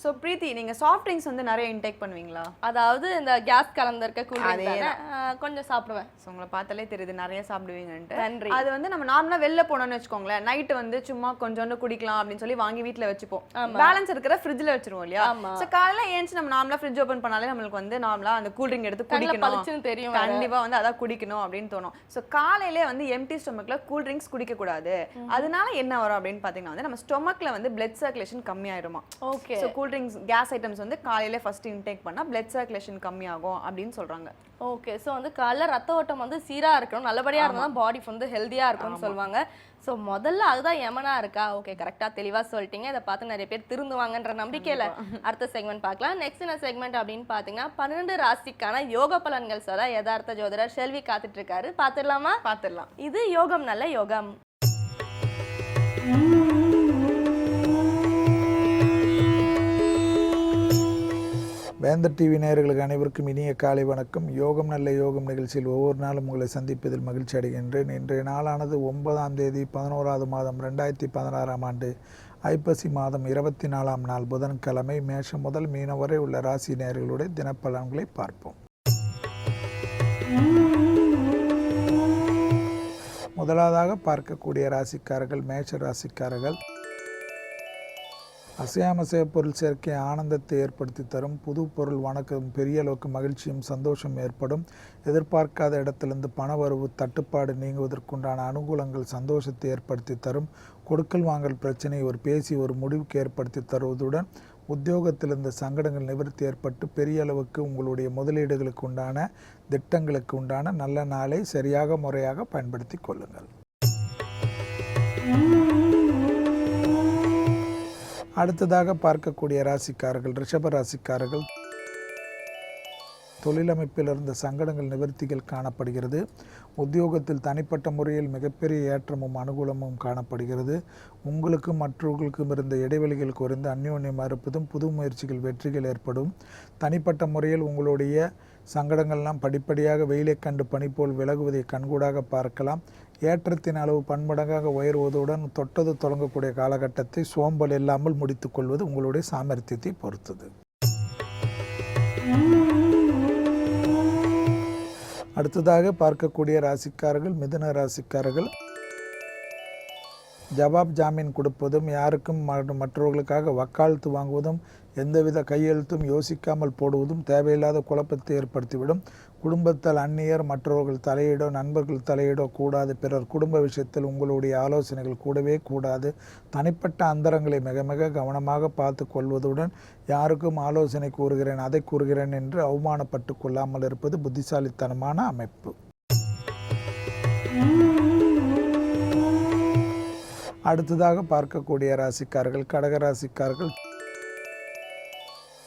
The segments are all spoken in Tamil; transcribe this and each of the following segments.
ஸோ பிரீத்தி, நீங்க சாஃப்ட் ட்ரிங்க்ஸ் வந்து நிறைய இன்டேக் பண்ணுவீங்களா? அதாவது இந்த கேஸ் கலந்திருக்க கூல் ட்ரிங்க்ஸ் கொஞ்சம் சாப்பிடுவேன். ஸோ உங்களை பார்த்தாலே தெரியுது நிறைய சாப்பிடுவீங்கன்ட்டு. நன்றி. அது வந்து நம்ம நார்மலாக வெளில போனோம்னு வச்சுக்கோங்களேன், நைட்டு வந்து சும்மா கொஞ்சோண்டு குடிக்கலாம் அப்படின்னு சொல்லி வாங்கி வீட்டில் வச்சுப்போம். பேலன்ஸ் இருக்கிற ஃப்ரிட்ஜில் வச்சிருவோம் இல்லையா? ஸோ காலையில் ஏன்ச்சு நம்ம நார்மலாக ஃப்ரிட்ஜ் ஓப்பன் பண்ணாலே நம்மளுக்கு வந்து நார்மலாக அந்த கூல் ட்ரிங்க் எடுத்து குடிக்கணும், தெரியும், கண்டிப்பாக வந்து அதான் குடிக்கணும் அப்படின்னு தோணும். ஸோ காலையிலே வந்து எம்டி ஸ்டொமக்கில் கூல் ட்ரிங்க்ஸ் குடிக்கக்கூடாது. அதனால என்ன வரும் அப்படின்னு பார்த்தீங்கன்னா வந்து நம்ம ஸ்டொமக்கில் வந்து பிளட் சர்க்குலேஷன் கம்மியாயிருமா. Okay. So cool drinks gas items வந்து காலையில ஃபர்ஸ்ட் இன்டேக் பண்ணா blood circulation கம்மியாகும் அப்படின்னு சொல்றாங்க. ஓகே. ஸோ வந்து காலைல ரத்த ஓட்டம் வந்து சீரா இருக்கணும், நல்லபடியா இருந்தா பாடி வந்து ஹெல்தியா இருக்கும்னு சொல்லுவாங்க. ஸோ முதல்ல அதுதான் யமனா இருக்கா? ஓகே, கரெக்டா தெளிவா சொல்லிட்டீங்க. இதை பார்த்து நிறைய பேர் திருந்துவாங்கன்ற நம்பிக்கையில அடுத்த செக்மெண்ட் பார்க்கலாம். நெக்ஸ்ட் என்ன செக்மெண்ட் அப்படின்னு பாத்தீங்கன்னா 12 ராசிக்கான யோக பலன்கள் சொல்ல யதார்த்த ஜோதிடர் செல்வி காத்துட்டு இருக்காரு. பாத்துடலாமா? பாத்துடலாம். இது யோகம் நல்ல யோகம். வேந்தர் டிவி நேயர்களுக்கு அனைவருக்கும் இனிய காலை வணக்கம். யோகம் நல்ல யோகம் நிகழ்ச்சியில் ஒவ்வொரு நாளும் உங்களை சந்திப்பதில் மகிழ்ச்சி அடைகின்றேன். இன்றைய நாளானது 9ஆம் தேதி 11வது மாதம் 2016ஆம் ஆண்டு ஐப்பசி மாதம் 24ஆம் நாள் புதன்கிழமை. மேஷம் முதல் மீனம் வரை உள்ள ராசி நேயர்களுடைய தினப்பலன்களை பார்ப்போம். முதலாவதாக பார்க்கக்கூடிய ராசிக்காரர்கள் மேஷ ராசிக்காரர்கள். அசையாமசைய பொருள் சேர்க்கை ஆனந்தத்தை ஏற்படுத்தி தரும். புது பொருள் வணக்கம் பெரிய அளவுக்கு மகிழ்ச்சியும் சந்தோஷம் ஏற்படும். எதிர்பார்க்காத இடத்திலிருந்து பணவரவு தட்டுப்பாடு நீங்குவதற்குண்டான அனுகூலங்கள் சந்தோஷத்தை ஏற்படுத்தி தரும். கொடுக்கல் வாங்கல் பிரச்சனை ஒரு பேசி ஒரு முடிவுக்கு ஏற்படுத்தி தருவதுடன் உத்தியோகத்திலிருந்து சங்கடங்கள் நிவர்த்தி ஏற்பட்டு பெரிய அளவுக்கு உங்களுடைய முதலீடுகளுக்கு உண்டான திட்டங்களுக்கு உண்டான நல்ல நாளை சரியாக முறையாக பயன்படுத்தி கொள்ளுங்கள். அடுத்ததாக பார்க்கக்கூடிய ராசிக்காரர்கள் ரிஷப ராசிக்காரர்கள். தொழிலமைப்பில் இருந்த சங்கடங்கள் நிவர்த்திகள் காணப்படுகிறது. உத்தியோகத்தில் தனிப்பட்ட முறையில் மிகப்பெரிய ஏற்றமும் அனுகூலமும் காணப்படுகிறது. உங்களுக்கும் மற்றவர்களுக்கும் இருந்த இடைவெளிகள் குறைந்து அந்யோன்யம் இருப்பதும் புது முயற்சிகள் வெற்றிகள் ஏற்படும். தனிப்பட்ட முறையில் உங்களுடைய சங்கடங்கள்லாம் படிப்படியாக வெயிலை கண்டு பனி போல் விலகுவதை கண்கூடாக பார்க்கலாம். ஏற்றத்தின் அளவு பன்மடங்காக உயர்வதுடன் தொட்டது தொடங்கக்கூடிய காலகட்டத்தை சோம்பல் இல்லாமல் முடித்துக் கொள்வது உங்களுடைய சாமர்த்தியத்தை பொறுத்தது. அடுத்ததாக பார்க்கக்கூடிய ராசிக்காரர்கள் மிதுன ராசிக்காரர்கள். ஜவாப் ஜாமீன் கொடுப்பதும் யாருக்கும் மற்றவர்களுக்காக வக்காலத்து வாங்குவதும் எந்தவித கையெழுத்தும் யோசிக்காமல் போடுவதும் தேவையில்லாத குழப்பத்தை ஏற்படுத்திவிடும். குடும்பத்தால் அந்நியர் மற்றவர்கள் தலையிடோ நண்பர்கள் தலையிடோ கூடாது. பிறர் குடும்ப விஷயத்தில் உங்களுடைய ஆலோசனைகள் கூடவே கூடாது. தனிப்பட்ட அந்தரங்களை மிக மிக கவனமாக பார்த்து கொள்வதுடன் யாருக்கும் ஆலோசனை கூறுகிறேன் அதை கூறுகிறேன் என்று அவமானப்பட்டு கொள்ளாமல் இருப்பது புத்திசாலித்தனமான அமைப்பு. அடுத்ததாக பார்க்கக்கூடிய ராசிக்காரர்கள் கடகராசிக்காரர்கள்.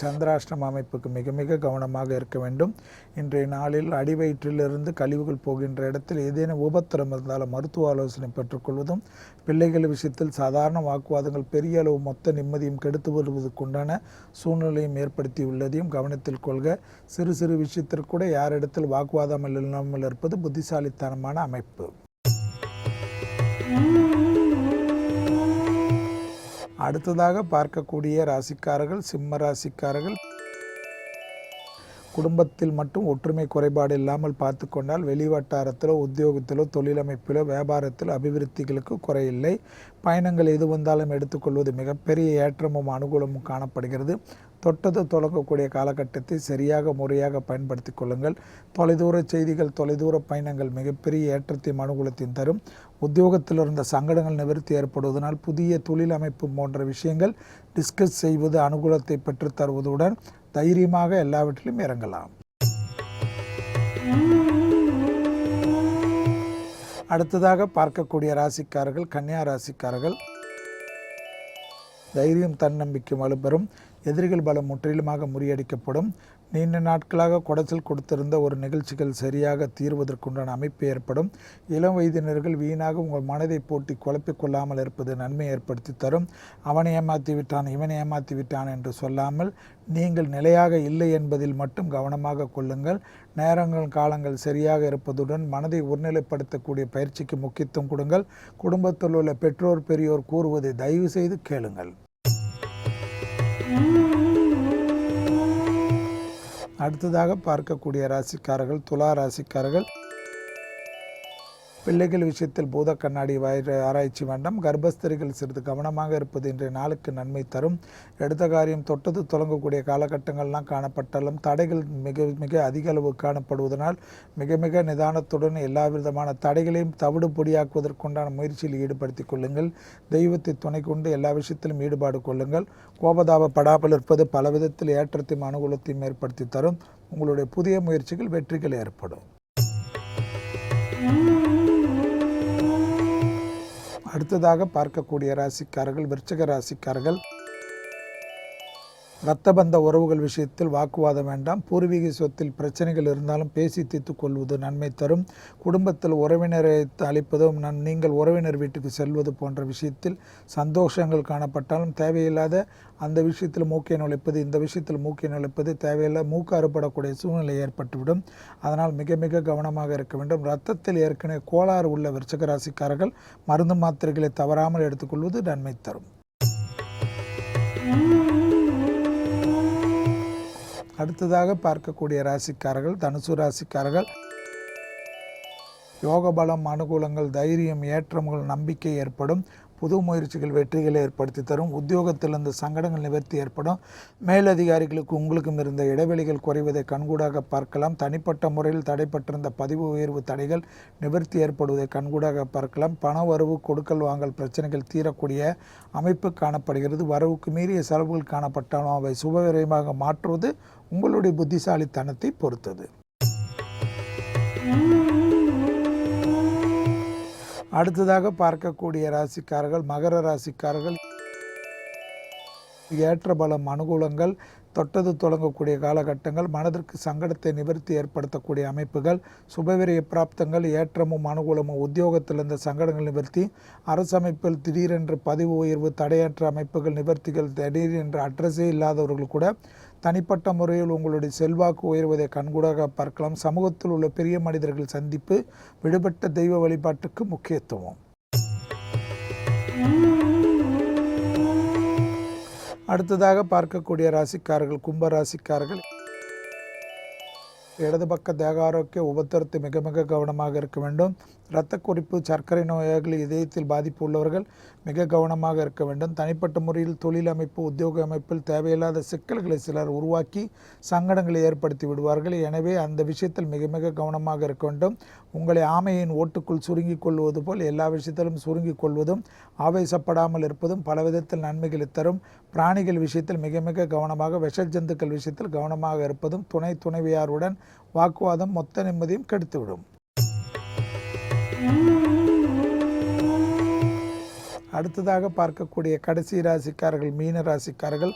சந்திராஷ்டிரம அமைப்புக்கு மிக மிக கவனமாக இருக்க வேண்டும். இன்றைய நாளில் அடிவயிற்றிலிருந்து கழிவுகள் போகின்ற இடத்தில் ஏதேனும் உபத்திரம் இருந்தாலும் மருத்துவ ஆலோசனை பெற்றுக்கொள்வதும் பிள்ளைகள் விஷயத்தில் சாதாரண வாக்குவாதங்கள் பெரிய அளவு மொத்த நிம்மதியும் கெடுத்து வருவதற்குண்டான சூழ்நிலையும் ஏற்படுத்தி உள்ளதையும் கவனத்தில் கொள்க. சிறு சிறு விஷயத்திற்கு கூட யாரிடத்தில் வாக்குவாதம் இல்லாமல் இருப்பது புத்திசாலித்தனமான அமைப்பு. அடுத்ததாக பார்க்கக்கூடிய ராசிக்காரர்கள் சிம்ம ராசிக்காரர்கள். குடும்பத்தில் மட்டும் ஒற்றுமை குறைபாடு இல்லாமல் பார்த்து கொண்டால் வெளிவட்டாரத்திலோ உத்தியோகத்திலோ தொழிலமைப்பிலோ வியாபாரத்தில் அபிவிருத்திகளுக்கு குறையில்லை. பயணங்கள் எது வந்தாலும் எடுத்துக்கொள்வது மிகப்பெரிய ஏற்றமும் அனுகூலமும் காணப்படுகிறது. தொட்டது தொடங்கக்கூடிய காலகட்டத்தை சரியாக முறையாக பயன்படுத்தி கொள்ளுங்கள். தொலைதூர செய்திகள் தொலைதூர பயணங்கள் மிகப்பெரிய ஏற்றத்தையும் அனுகூலத்தையும் தரும். உத்தியோகத்தில் இருந்த சங்கடங்கள் நிவர்த்தி ஏற்படுவதனால் புதிய தொழில் அமைப்பு போன்ற விஷயங்கள் டிஸ்கஸ் செய்வது அனுகூலத்தை பெற்று தருவதுடன் தைரியமாக எல்லாவற்றிலும் இறங்கலாம். அடுத்ததாக பார்க்கக்கூடிய ராசிக்காரர்கள் கன்னியா ராசிக்காரர்கள். தைரியம் தன்னம்பிக்கை வலுப்பெறும். எதிரிகள் பலம் முற்றிலுமாக முறியடிக்கப்படும். நீண்ட நாட்களாக குடைச்சல் கொடுத்திருந்த ஒரு நிகழ்ச்சிகள் சரியாக தீர்வதற்குண்டான அமைப்பு ஏற்படும். இளம் வயதினர்கள் வீணாக உங்கள் மனதை போட்டி குழப்பிக் கொள்ளாமல் இருப்பது நன்மை ஏற்படுத்தி தரும். அவனை ஏமாற்றி விட்டான், இவனை ஏமாற்றி விட்டான் என்று சொல்லாமல் நீங்கள் நிலையாக இல்லை என்பதில் மட்டும் கவனமாக கொள்ளுங்கள். நேரங்கள் காலங்கள் சரியாக இருப்பதுடன் மனதை ஒருநிலைப்படுத்தக்கூடிய பயிற்சிக்கு முக்கியத்துவம் கொடுங்கள். குடும்பத்தில் உள்ள பெற்றோர் பெரியோர் கூறுவதை தயவு செய்து கேளுங்கள். அடுத்ததாக பார்க்கக்கூடிய ராசிக்காரர்கள் துலா ராசிக்காரர்கள். பிள்ளைகள் விஷயத்தில் பூத கண்ணாடி ஆராய்ச்சி வேண்டாம். கர்ப்பஸ்திரிகள் சிறிது கவனமாக இருப்பது இன்றைய நாளுக்கு நன்மை தரும். எடுத்த காரியம் தொட்டது தொடங்கக்கூடிய காலகட்டங்கள்லாம் காணப்பட்டாலும் தடைகள் மிக மிக அதிக அளவு காணப்படுவதனால் மிக மிக நிதானத்துடன் எல்லா விதமான தடைகளையும் தவிடு பொடியாக்குவதற்குண்டான முயற்சியில் ஈடுபடுத்திக் கொள்ளுங்கள். தெய்வத்தை துணை கொண்டு எல்லா விஷயத்திலும் ஈடுபாடு கொள்ளுங்கள். கோபதாபப்படாமல் இருப்பது பல விதத்தில் ஏற்றத்தையும் அனுகூலத்தையும் ஏற்படுத்தி தரும். உங்களுடைய புதிய முயற்சிகள் வெற்றிகள் ஏற்படும். அடுத்ததாக பார்க்கக்கூடிய ராசிக்காரர்கள் விருச்சிக ராசிக்காரர்கள். இரத்த பந்த உறவுகள் விஷயத்தில் வாக்குவாதம் வேண்டாம். பூர்வீக சொத்தில் பிரச்சனைகள் இருந்தாலும் பேசி தீர்த்து கொள்வது நன்மை தரும். குடும்பத்தில் உறவினரை அழைப்பதும் நீங்கள் உறவினர் வீட்டுக்கு செல்வது போன்ற விஷயத்தில் சந்தோஷங்கள் காணப்பட்டாலும் தேவையில்லாத அந்த விஷயத்தில் மூக்கை நுழைப்பது, இந்த விஷயத்தில் மூக்கை நுழைப்பது தேவையில்லை, மூக்கு அறுபடக்கூடிய சூழ்நிலை ஏற்பட்டுவிடும். அதனால் மிக மிக கவனமாக இருக்க வேண்டும். இரத்தத்தில் ஏற்கனவே கோளாறு உள்ள விருச்சிக ராசிக்காரர்கள் மருந்து மாத்திரைகளை தவறாமல் எடுத்துக்கொள்வது நன்மை தரும். அடுத்ததாக பார்க்கக்கூடிய ராசிக்காரர்கள் தனுசு ராசிக்காரர்கள். யோக பலம், அனுகூலங்கள், தைரியம், ஏற்றங்கள், நம்பிக்கை ஏற்படும். புது முயற்சிகள் வெற்றிகளை ஏற்படுத்தி தரும். உத்தியோகத்தில் இருந்த சங்கடங்கள் நிவர்த்தி ஏற்படும். மேலதிகாரிகளுக்கு உங்களுக்கும் இருந்த இடைவெளிகள் குறைவதை கண்கூடாக பார்க்கலாம். தனிப்பட்ட முறையில் தடைப்பட்டிருந்த பதிவு உயர்வு தடைகள் நிவர்த்தி ஏற்படுவதை கண்கூடாக பார்க்கலாம். பண வரவு, கொடுக்கல் வாங்கல் பிரச்சனைகள் தீரக்கூடிய அமைப்பு காணப்படுகிறது. வரவுக்கு மீறிய செலவுகள் காணப்பட்டாலும் அவை சுபவிரயமாக மாற்றுவது உங்களுடைய புத்திசாலித்தனத்தை பொறுத்தது. அடுத்ததாக பார்க்கக்கூடிய ராசிக்காரர்கள் மகர ராசிக்காரர்கள். ஏற்ற பலம், அனுகூலங்கள், தொட்டது தொடங்கக்கூடிய காலகட்டங்கள், மனதிற்கு சங்கடத்தை நிவர்த்தி ஏற்படுத்தக்கூடிய அமைப்புகள், சுபவிரய பிராப்தங்கள், ஏற்றமும் அனுகூலமும், உத்தியோகத்தில் இருந்த சங்கடங்கள் நிவர்த்தி, அரசமைப்பில் திடீரென்று பதிவு உயர்வு, தடையற்ற அமைப்புகள் நிவர்த்திகள், திடீரென்று அட்ரஸே இல்லாதவர்கள் கூட தனிப்பட்ட முறையில் உங்களுடைய செல்வாக்கு உயர்வதை கண்கூடாக பார்க்கலாம். சமூகத்தில் உள்ள பெரிய மனிதர்கள் சந்திப்பு, விடுபட்ட தெய்வ வழிபாட்டுக்கு முக்கியத்துவம். அடுத்ததாக பார்க்கக்கூடிய ராசிக்காரர்கள் கும்ப ராசிக்காரர்கள். இடது பக்க தேக ஆரோக்கிய உபத்திரத்தை மிக மிக கவனமாக இருக்க வேண்டும். இரத்த குறிப்பு, சர்க்கரை நோயாளர்கள், இதயத்தில் பாதிப்பு உள்ளவர்கள் மிக கவனமாக இருக்க வேண்டும். தனிப்பட்ட முறையில் தொழில் அமைப்பு, உத்தியோக அமைப்பில் தேவையில்லாத சிக்கல்களை சிலர் உருவாக்கி சங்கடங்களை ஏற்படுத்தி விடுவார்கள். எனவே அந்த விஷயத்தில் மிக மிக கவனமாக இருக்க வேண்டும். உங்களை ஆமையின் ஓட்டுக்குள் சுருங்கிக் கொள்வது போல் எல்லா விஷயத்திலும் சுருங்கிக் கொள்வதும், ஆவேசப்படாமல் இருப்பதும் பல விதத்தில் நன்மைகளை தரும். பிராணிகள் விஷயத்தில் மிக மிக கவனமாக, விஷ ஜந்துக்கள் விஷயத்தில் கவனமாக இருப்பதும் துணைவியாருடன் வாக்குவாதம் மொத்த நிம்மதியும் கெடுத்துவிடும். அடுத்ததாக பார்க்கக்கூடிய கடைசி ராசிக்காரர்கள் மீன ராசிக்காரர்கள்.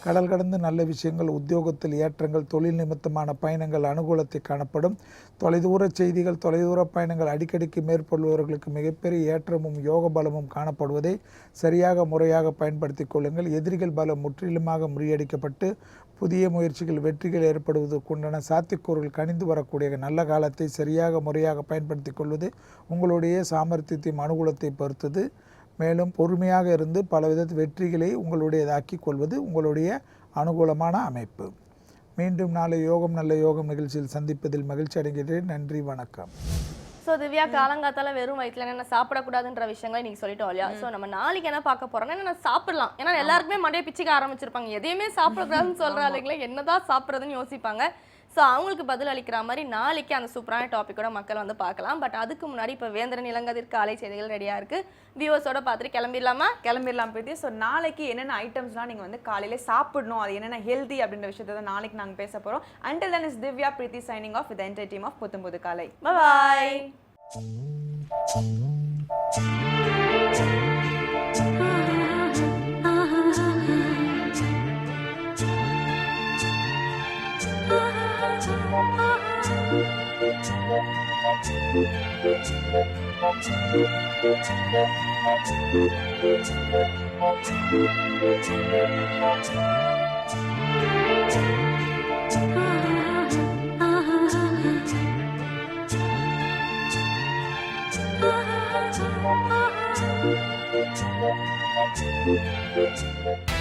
கடல் கடந்து நல்ல விஷயங்கள், உத்தியோகத்தில் ஏற்றங்கள், தொழில் நிமித்தமான பயணங்கள் அனுகூலத்தை காணப்படும். தொலைதூர செய்திகள், தொலைதூர பயணங்கள் அடிக்கடிக்கு மேற்கொள்பவர்களுக்கு மிகப்பெரிய ஏற்றமும் யோக பலமும் காணப்படுவதை சரியாக முறையாக பயன்படுத்தி கொள்ளுங்கள். எதிரிகள் பலம் முற்றிலுமாக முறியடிக்கப்பட்டு புதிய முயற்சிகள் வெற்றிகள் ஏற்படுவதற்குண்டான சாத்தியக்கூறுகள் கணிந்து வரக்கூடிய நல்ல காலத்தை சரியாக முறையாக பயன்படுத்தி கொள்வது உங்களுடைய சாமர்த்தியத்தையும் அனுகூலத்தை பொறுத்தது. மேலும் பொறுமையாக இருந்து பல வித வெற்றிகளை உங்களுடையதாக்கி கொள்வது உங்களுடைய அனுகூலமான அமைப்பு. மீண்டும் நாளை யோகம் நல்ல யோகம் நிகழ்ச்சியில் சந்திப்பதில் மகிழ்ச்சி அடைகிறேன். நன்றி, வணக்கம். ஸோ திவ்யா, காலங்காத்தால வெறும் வயிற்றுல என்ன சாப்பிடக்கூடாதுன்ற விஷயங்களை நீங்கள் சொல்லிட்டோம் இல்லையா? ஸோ நம்ம நாளைக்கு என்ன பார்க்க போறோம்னா என்ன சாப்பிடலாம். ஏன்னா எல்லாருக்குமே மண்டையை பிச்சுக்க ஆரம்பிச்சிருப்பாங்க. எதையுமே சாப்பிடக்கூடாதுன்னு சொல்கிறாங்களே, என்னதான் சாப்பிட்றதுன்னு யோசிப்பாங்க. ஸோ அவங்களுக்கு பதில் அளிக்கிற மாதிரி நாளைக்கு அந்த சூப்பரான டாப்பிக்கோட மக்கள் வந்து பார்க்கலாம். பட் அதுக்கு முன்னாடி இப்போ வேந்திரன் இளங்கதிர் காலை செய்திகள் ரெடியாக இருக்குது. வியூவர்ஸோட பார்த்துட்டு கிளம்பிடலாம் பிரீத்தி. ஸோ நாளைக்கு என்னென்ன ஐட்டம்ஸ்லாம் நீங்கள் வந்து காலையிலே சாப்பிடணும், அது என்னென்ன ஹெல்தி அப்படின்ற விஷயத்தை தான் நாளைக்கு நாங்கள் பேச போகிறோம். Until then is Divya Preeti signing off with the entire team of புத்தம் புது காலை. Bye bye. Ah